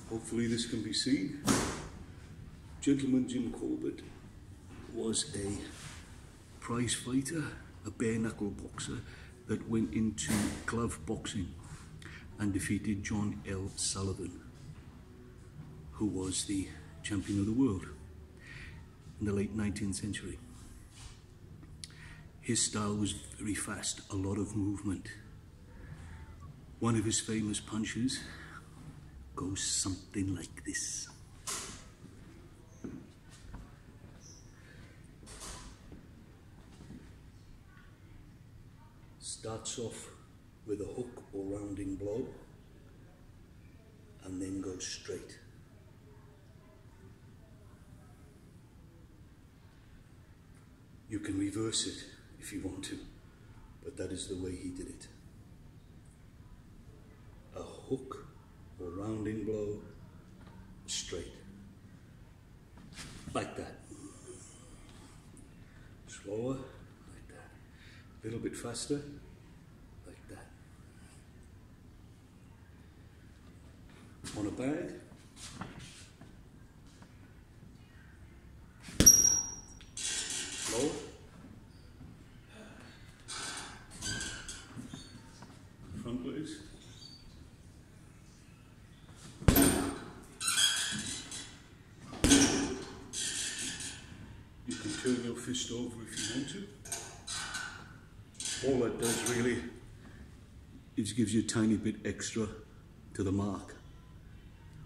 Hopefully this can be seen. Gentleman Jim Corbett was a prize fighter, a bare knuckle boxer that went into glove boxing and defeated John L. Sullivan, who was the champion of the world in the late 19th century. His style was very fast, a lot of movement. One of his famous punches goes something like this. Starts off with a hook or rounding blow and then goes straight. You can reverse it if you want to, but that is the way he did it. A hook or rounding blow, straight. Like that. Slower, like that. A little bit faster, like that. On a bag. Slower. Front legs. You can turn your fist over if you want to. All that does really is gives you a tiny bit extra to the mark,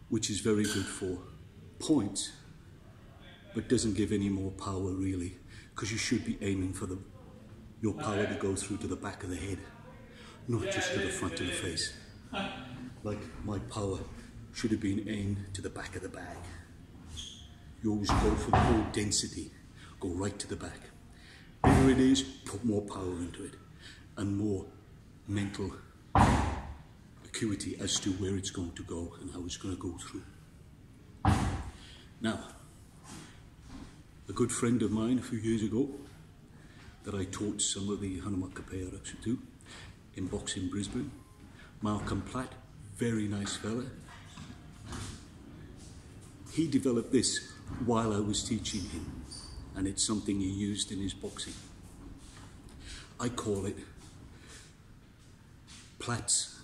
which is very good for points, but doesn't give any more power really, because you should be aiming for your power to go through to the back of the head, not just to the front of the face. Like my power should have been aimed to the back of the bag. You always go for more density, go right to the back. Bigger it is, put more power into it, and more mental acuity as to where it's going to go and how it's going to go through. Now, a good friend of mine a few years ago that I taught some of the KAPEYAA-RAKSHAA to in boxing Brisbane, Malcolm Platt, very nice fella. He developed this while I was teaching him, and it's something he used in his boxing. I call it Platt's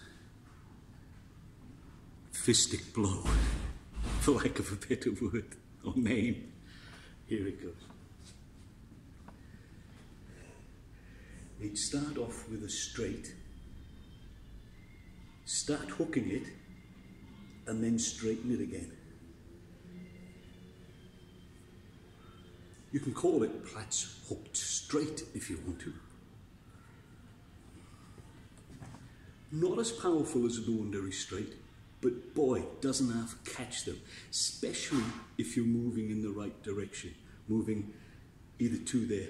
Fistic blow, for lack of a better word or name. Here it goes. He'd start off with a straight, start hooking it, and then straighten it again. You can call it Platt's hooked straight if you want to. Not as powerful as an ordinary straight, but boy, doesn't have to catch them, especially if you're moving in the right direction, moving either to their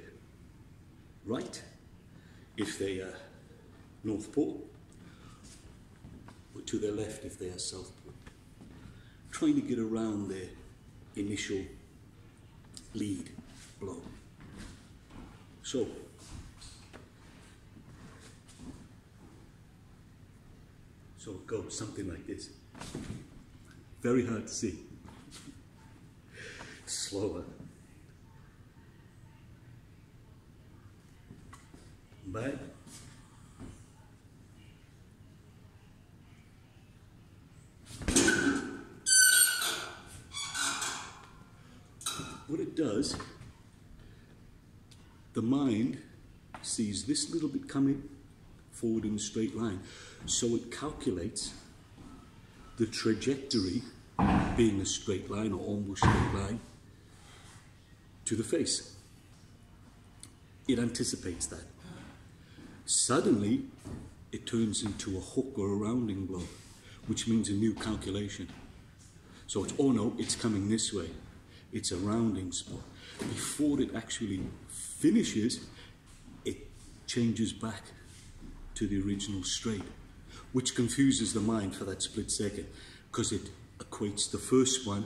right, if they are North Pole, or to their left if they are South Pole. Trying to get around their initial lead blow. So, it goes something like this. Very hard to see. Slower. Back. What it does, the mind sees this little bit coming forward in a straight line, so it calculates the trajectory being a straight line or almost straight line to the face. It anticipates that. Suddenly it turns into a hook or a rounding blow, which means a new calculation. So it's, oh no, it's coming this way. It's a rounding spot. Before it actually finishes, it changes back to the original straight, which confuses the mind for that split second, because it equates the first one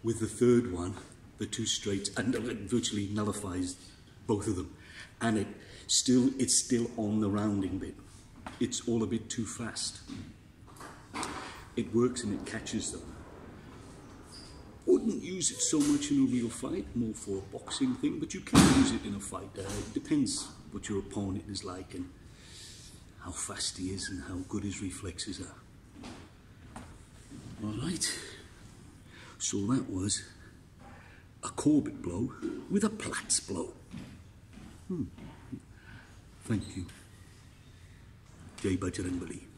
with the third one, the two straights, and it virtually nullifies both of them. And it's still on the rounding bit. It's all a bit too fast. It works and it catches them. wouldn't use it so much in a real fight, more for a boxing thing, but you can use it in a fight. It depends what your opponent is like and how fast he is and how good his reflexes are. Alright, so that was a Corbett blow with a Platt's blow. Thank you. Jai Bajrangbali.